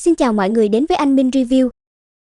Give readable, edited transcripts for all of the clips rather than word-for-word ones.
Xin chào mọi người đến với anh Minh Review.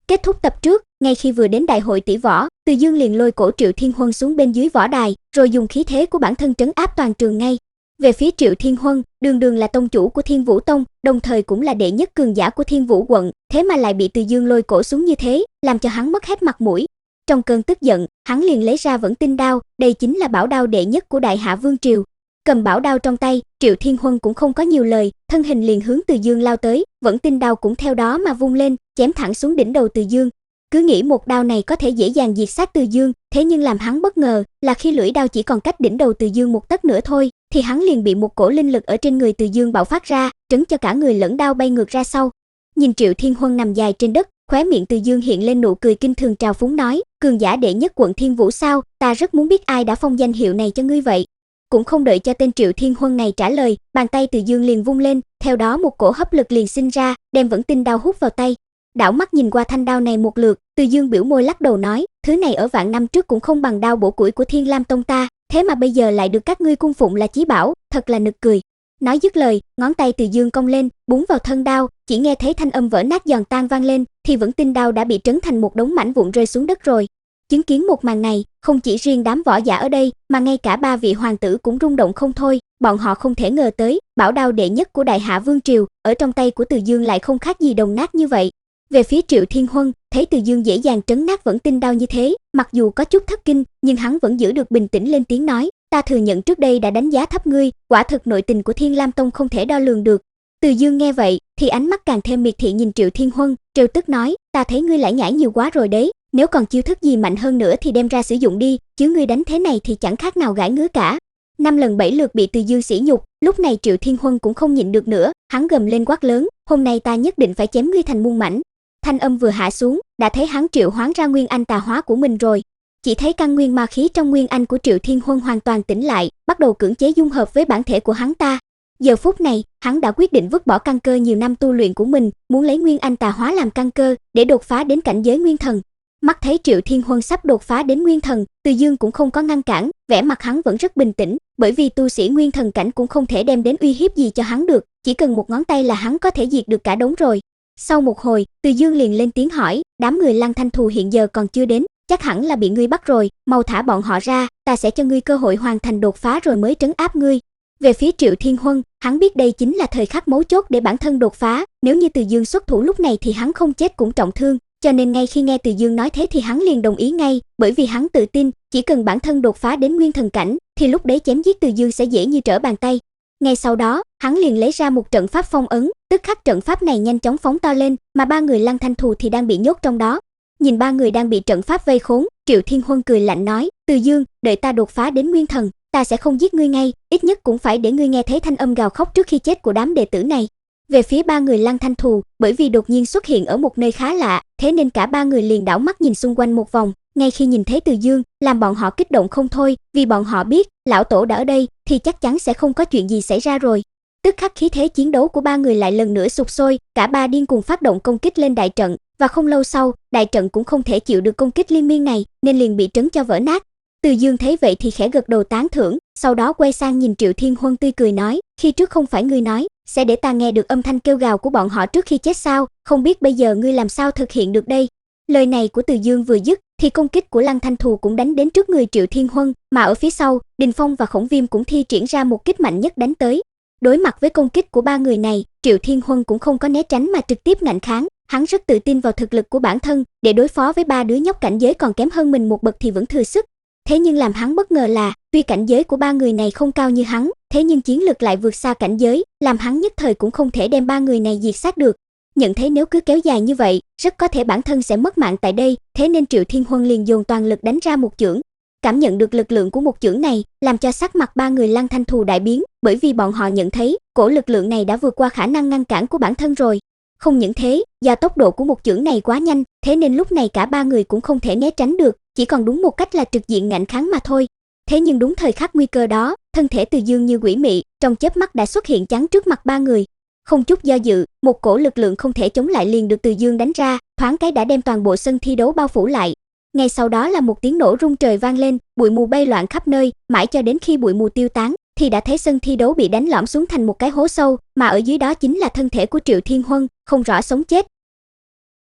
Kết thúc tập trước, ngay khi vừa đến đại hội tỷ võ, Từ Dương liền lôi cổ Triệu Thiên Huân xuống bên dưới võ đài, rồi dùng khí thế của bản thân trấn áp toàn trường ngay. Về phía Triệu Thiên Huân, đường đường là tông chủ của Thiên Vũ Tông, đồng thời cũng là đệ nhất cường giả của Thiên Vũ quận, thế mà lại bị Từ Dương lôi cổ xuống như thế, làm cho hắn mất hết mặt mũi. Trong cơn tức giận, hắn liền lấy ra Vẫn Tinh đao, đây chính là bảo đao đệ nhất của Đại Hạ Vương triều. Cầm bảo đao trong tay, Triệu Thiên Huân cũng không có nhiều lời, thân hình liền hướng Từ Dương lao tới, Vẫn Tinh đao cũng theo đó mà vung lên, chém thẳng xuống đỉnh đầu Từ Dương. Cứ nghĩ một đao này có thể dễ dàng diệt sát Từ Dương, thế nhưng làm hắn bất ngờ là khi lưỡi đao chỉ còn cách đỉnh đầu Từ Dương một tấc nữa thôi, thì hắn liền bị một cổ linh lực ở trên người Từ Dương bạo phát ra, trấn cho cả người lẫn đao bay ngược ra sau. Nhìn Triệu Thiên Huân nằm dài trên đất, khóe miệng Từ Dương hiện lên nụ cười kinh thường trào phúng nói, cường giả đệ nhất quận Thiên Vũ sao, ta rất muốn biết ai đã phong danh hiệu này cho ngươi vậy. Cũng không đợi cho tên Triệu Thiên Huân này trả lời, bàn tay Từ Dương liền vung lên, theo đó một cổ hấp lực liền sinh ra, đem Vẫn Tinh đao hút vào tay. Đảo mắt nhìn qua thanh đao này một lượt, Từ Dương biểu môi lắc đầu nói, thứ này ở vạn năm trước cũng không bằng đao bổ củi của Thiên Lam Tông ta, thế mà bây giờ lại được các ngươi cung phụng là chí bảo, thật là nực cười. Nói dứt lời, ngón tay Từ Dương cong lên, búng vào thân đao, chỉ nghe thấy thanh âm vỡ nát giòn tan vang lên, thì Vẫn Tinh đao đã bị trấn thành một đống mảnh vụn rơi xuống đất rồi. Chứng kiến một màn này, không chỉ riêng đám võ giả ở đây, mà ngay cả ba vị hoàng tử cũng rung động không thôi, bọn họ không thể ngờ tới, bảo đao đệ nhất của Đại Hạ Vương triều, ở trong tay của Từ Dương lại không khác gì đồng nát như vậy. Về phía Triệu Thiên Huân, thấy Từ Dương dễ dàng trấn nát Vẫn Tinh đao như thế, mặc dù có chút thất kinh, nhưng hắn vẫn giữ được bình tĩnh lên tiếng nói, ta thừa nhận trước đây đã đánh giá thấp ngươi, quả thực nội tình của Thiên Lam Tông không thể đo lường được. Từ Dương nghe vậy, thì ánh mắt càng thêm miệt thị nhìn Triệu Thiên Huân, trêu tức nói, ta thấy ngươi lải nhải nhiều quá rồi đấy, nếu còn chiêu thức gì mạnh hơn nữa thì đem ra sử dụng đi, chứ ngươi đánh thế này thì chẳng khác nào gãi ngứa cả. 5 lần 7 lượt bị Từ Dương sỉ nhục, lúc này Triệu Thiên Huân cũng không nhịn được nữa, hắn gầm lên quát lớn, hôm nay ta nhất định phải chém ngươi thành muôn mảnh. Thanh âm vừa hạ xuống, đã thấy hắn triệu hoán ra nguyên anh tà hóa của mình rồi. Chỉ thấy căn nguyên ma khí trong nguyên anh của Triệu Thiên Huân hoàn toàn tỉnh lại, bắt đầu cưỡng chế dung hợp với bản thể của hắn ta. Giờ phút này, hắn đã quyết định vứt bỏ căn cơ nhiều năm tu luyện của mình, muốn lấy nguyên anh tà hóa làm căn cơ để đột phá đến cảnh giới nguyên thần. Mắt thấy Triệu Thiên Huân sắp đột phá đến nguyên thần, Từ Dương cũng không có ngăn cản, vẻ mặt hắn vẫn rất bình tĩnh, bởi vì tu sĩ nguyên thần cảnh cũng không thể đem đến uy hiếp gì cho hắn được, chỉ cần một ngón tay là hắn có thể diệt được cả đống rồi. Sau một hồi, Từ Dương liền lên tiếng hỏi, đám người Lăng Thanh Thù hiện giờ còn chưa đến, chắc hẳn là bị ngươi bắt rồi, mau thả bọn họ ra, ta sẽ cho ngươi cơ hội hoàn thành đột phá rồi mới trấn áp ngươi. Về phía Triệu Thiên Huân, hắn biết đây chính là thời khắc mấu chốt để bản thân đột phá, nếu như Từ Dương xuất thủ lúc này thì hắn không chết cũng trọng thương, cho nên ngay khi nghe Từ Dương nói thế thì hắn liền đồng ý ngay, bởi vì hắn tự tin, chỉ cần bản thân đột phá đến nguyên thần cảnh, thì lúc đấy chém giết Từ Dương sẽ dễ như trở bàn tay. Ngay sau đó, hắn liền lấy ra một trận pháp phong ấn, tức khắc trận pháp này nhanh chóng phóng to lên, mà ba người Lăng Thanh Thù thì đang bị nhốt trong đó. Nhìn ba người đang bị trận pháp vây khốn, Triệu Thiên Huân cười lạnh nói, Từ Dương, đợi ta đột phá đến nguyên thần, ta sẽ không giết ngươi ngay, ít nhất cũng phải để ngươi nghe thấy thanh âm gào khóc trước khi chết của đám đệ tử này. Về phía ba người Lăng Thanh Thù, bởi vì đột nhiên xuất hiện ở một nơi khá lạ, thế nên cả ba người liền đảo mắt nhìn xung quanh một vòng, ngay khi nhìn thấy Từ Dương, làm bọn họ kích động không thôi, vì bọn họ biết, lão tổ đã ở đây thì chắc chắn sẽ không có chuyện gì xảy ra rồi. Tức khắc khí thế chiến đấu của ba người lại lần nữa sục sôi, cả ba điên cuồng phát động công kích lên đại trận, và không lâu sau, đại trận cũng không thể chịu được công kích liên miên này, nên liền bị trấn cho vỡ nát. Từ Dương thấy vậy thì khẽ gật đầu tán thưởng, sau đó quay sang nhìn Triệu Thiên Huân tươi cười nói, khi trước không phải ngươi nói, sẽ để ta nghe được âm thanh kêu gào của bọn họ trước khi chết sao, không biết bây giờ ngươi làm sao thực hiện được đây. Lời này của Từ Dương vừa dứt, thì công kích của Lăng Thanh Thù cũng đánh đến trước người Triệu Thiên Huân, mà ở phía sau, Đình Phong và Khổng Viêm cũng thi triển ra một kích mạnh nhất đánh tới. Đối mặt với công kích của ba người này, Triệu Thiên Huân cũng không có né tránh mà trực tiếp ngạnh kháng, hắn rất tự tin vào thực lực của bản thân, để đối phó với ba đứa nhóc cảnh giới còn kém hơn mình một bậc thì vẫn thừa sức. Thế nhưng làm hắn bất ngờ là, tuy cảnh giới của ba người này không cao như hắn, thế nhưng chiến lực lại vượt xa cảnh giới, làm hắn nhất thời cũng không thể đem ba người này diệt sát được. Nhận thấy nếu cứ kéo dài như vậy, rất có thể bản thân sẽ mất mạng tại đây, thế nên Triệu Thiên Huân liền dồn toàn lực đánh ra một chưởng. Cảm nhận được lực lượng của một chưởng này, làm cho sắc mặt ba người Lăng Thanh Thù đại biến, bởi vì bọn họ nhận thấy, cổ lực lượng này đã vượt qua khả năng ngăn cản của bản thân rồi. Không những thế, do tốc độ của một chưởng này quá nhanh, thế nên lúc này cả ba người cũng không thể né tránh được, chỉ còn đúng một cách là trực diện ngạnh kháng mà thôi. Thế nhưng đúng thời khắc nguy cơ đó, thân thể Từ Dương như quỷ mị, trong chớp mắt đã xuất hiện chắn trước mặt ba người. Không chút do dự, một cổ lực lượng không thể chống lại liền được Từ Dương đánh ra, thoáng cái đã đem toàn bộ sân thi đấu bao phủ lại. Ngay sau đó là một tiếng nổ rung trời vang lên, bụi mù bay loạn khắp nơi, mãi cho đến khi bụi mù tiêu tán, thì đã thấy sân thi đấu bị đánh lõm xuống thành một cái hố sâu, mà ở dưới đó chính là thân thể của Triệu Thiên Huân, không rõ sống chết.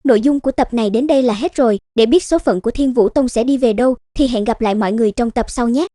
Nội dung của tập này đến đây là hết rồi, để biết số phận của Thiên Vũ Tông sẽ đi về đâu thì hẹn gặp lại mọi người trong tập sau nhé.